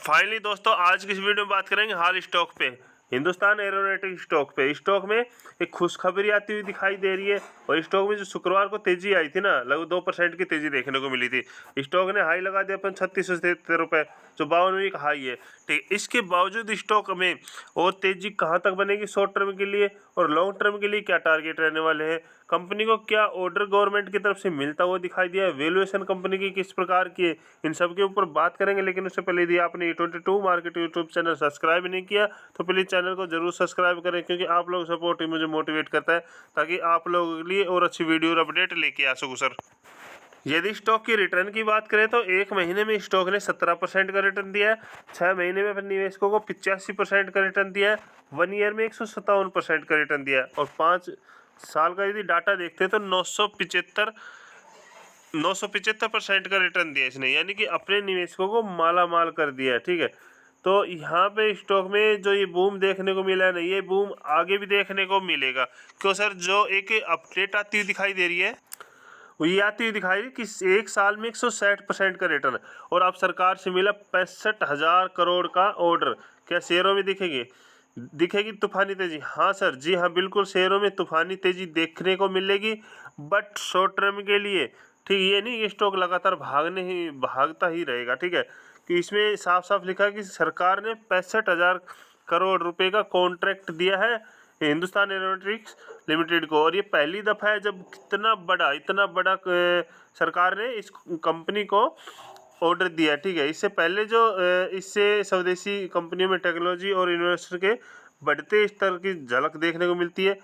Finally दोस्तों आज की इस वीडियो में बात करेंगे हाल स्टॉक पे, हिंदुस्तान एरोनॉटिक्स स्टॉक पे। स्टॉक में एक खुशखबरी आती हुई दिखाई दे रही है और स्टॉक में जो शुक्रवार को तेजी आई थी ना, लगभग 2% की तेजी देखने को मिली थी। स्टॉक ने हाई लगा दिया अपन 3673 जो 52वीं का हाई है। ठीक, इसके बावजूद स्टॉक में और तेजी कहाँ तक बनेगी शॉर्ट टर्म के लिए और लॉन्ग टर्म के लिए क्या टारगेट रहने वाले हैं, कंपनी को क्या ऑर्डर गवर्नमेंट की तरफ से मिलता हुआ दिखाई दिया है, वैल्यूएशन कंपनी की किस प्रकार की है, इन सब के ऊपर बात करेंगे। लेकिन उससे पहले यदि आपने E22 market YouTube channel subscribe नहीं किया तो प्लीज़ चैनल को जरूर सब्सक्राइब करें, क्योंकि आप लोग सपोर्ट ही मुझे मोटिवेट करता है ताकि आप लोगों के लिए और अच्छी वीडियो और अपडेट लेके आ सकूँ सर। यदि स्टॉक की रिटर्न की बात करें तो एक महीने में स्टॉक ने 17% का रिटर्न दिया है, 6 महीने में अपने निवेशकों को 85% का रिटर्न दिया है, 1 ईयर में 157% का रिटर्न दिया है और 5 साल का यदि डाटा देखते हैं तो 975% का रिटर्न दिया इसने, यानी कि अपने निवेशकों को माला माल कर दिया है। ठीक है, तो यहाँ पे स्टॉक में जो ये बूम देखने को मिला है ना, ये बूम आगे भी देखने को मिलेगा। क्यों सर, जो एक अपडेट आती हुई दिखाई दे रही है वो ये आती हुई दिखाई कि एक साल में 160% का रिटर्न और अब सरकार से मिला 65,000 करोड़ का ऑर्डर। क्या शेयरों में दिखेगी तूफानी तेजी? हाँ सर, जी हाँ, बिल्कुल शेयरों में तूफानी तेजी देखने को मिलेगी, बट शॉर्ट टर्म के लिए। ठीक, ये नहीं ये स्टॉक लगातार भागता ही रहेगा। ठीक है, कि इसमें साफ साफ लिखा है कि सरकार ने 65,000 करोड़ रुपए का कॉन्ट्रैक्ट दिया है हिंदुस्तान एरोनॉटिक्स लिमिटेड को, और ये पहली दफ़ा है जब इतना बड़ा सरकार ने इस कंपनी को ऑर्डर दिया। ठीक है, इससे पहले जो इससे स्वदेशी कंपनियों में टेक्नोलॉजी और इन्वेस्टर के बढ़ते स्तर की झलक देखने को मिलती है।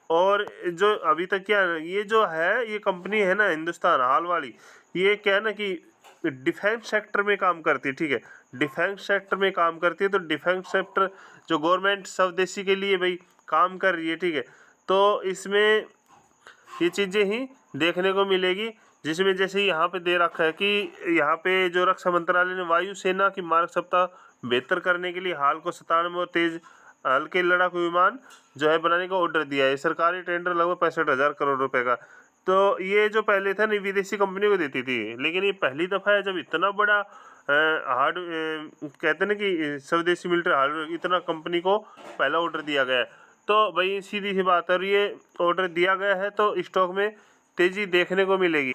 और जो अभी तक क्या ये जो है ये कंपनी है ना हिंदुस्तान हाल वाली, ये क्या है ना कि डिफेंस सेक्टर में काम करती है। ठीक है, डिफेंस सेक्टर में काम करती है, तो डिफेंस सेक्टर जो गवर्नमेंट स्वदेशी के लिए भाई काम कर रही है। ठीक है, तो इसमें ये चीज़ें ही देखने को मिलेगी, जिसमें जैसे यहाँ पे दे रखा है कि यहाँ पे जो रक्षा मंत्रालय ने वायुसेना की मार्ग क्षमता बेहतर करने के लिए हाल को 97 और तेज हल्के लड़ाकू विमान जो है बनाने का ऑर्डर दिया है। सरकारी टेंडर लगभग 65,000 करोड़ रुपए का। तो ये जो पहले था नहीं विदेशी कंपनी को देती थी, लेकिन ये पहली दफ़ा है जब इतना बड़ा कहते हैं ना कि स्वदेशी मिलिट्री हार्डवेयर इतना कंपनी को पहला ऑर्डर दिया गया है। तो भाई सीधी सी बात है, और ये ऑर्डर दिया गया है तो स्टॉक में तेजी देखने को मिलेगी,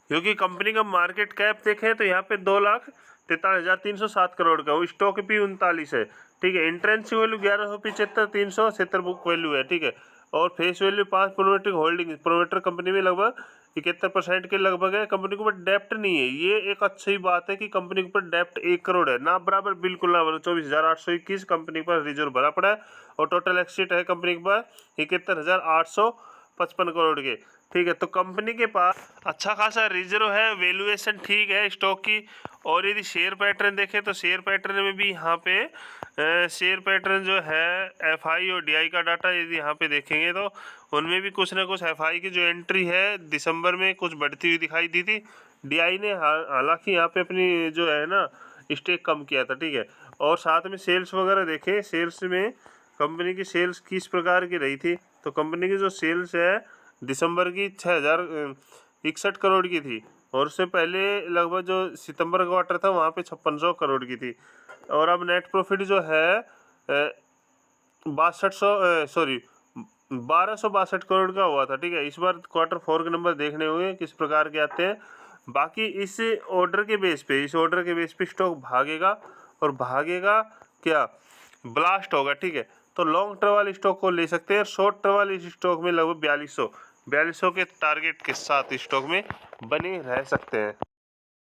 क्योंकि कंपनी का मार्केट कैप देखें तो यहाँ पे 2,43,307 करोड़ का, वो स्टॉक भी 39 है। ठीक है, इंट्रेंसिक वैल्यू 1175, 370 बुक वैल्यू है। ठीक है, और face value 5 promoter holding, promoter company में लगभग 71% के लगभग है। कंपनी के ऊपर डेप्ट नहीं है, ये एक अच्छी बात है कि कंपनी के ऊपर डेप्ट 1 करोड़ है ना, बराबर बिल्कुल ना बराबर 24,821 कंपनी पर रिजर्व भरा पड़ा है और टोटल एसेट है कंपनी के पास 71,855 करोड़ के। ठीक है, तो कंपनी के पास अच्छा खासा रिजर्व है, वैल्यूएशन ठीक है स्टॉक की। और यदि शेयर पैटर्न देखें तो शेयर पैटर्न में भी यहाँ पे शेयर पैटर्न जो है एफआई और डीआई का डाटा यदि यहाँ पे देखेंगे तो उनमें भी कुछ ना कुछ एफआई की जो एंट्री है दिसंबर में कुछ बढ़ती हुई दिखाई दी थी। डीआई ने हालांकि यहाँ पे अपनी जो है ना स्टेक कम किया था। ठीक है, और साथ में सेल्स वगैरह देखें, सेल्स में कंपनी की सेल्स किस प्रकार की रही थी, तो कंपनी की जो सेल्स है दिसंबर की 6,061 करोड़ की थी, और उससे पहले लगभग जो सितंबर का क्वार्टर था वहाँ पे 5600 करोड़ की थी। और अब नेट प्रॉफिट जो है 1262 करोड़ का हुआ था। ठीक है, इस बार Q4 के नंबर देखने हुए किस प्रकार के आते हैं। बाकी इस ऑर्डर के बेस पे स्टॉक भागेगा, और भागेगा क्या, ब्लास्ट होगा। ठीक है, तो लॉन्ग टर्म वाले स्टॉक को ले सकते हैं, शॉर्ट टर्म वाले स्टॉक में लगभग 4200 के टारगेट के साथ स्टॉक में बने रह सकते हैं।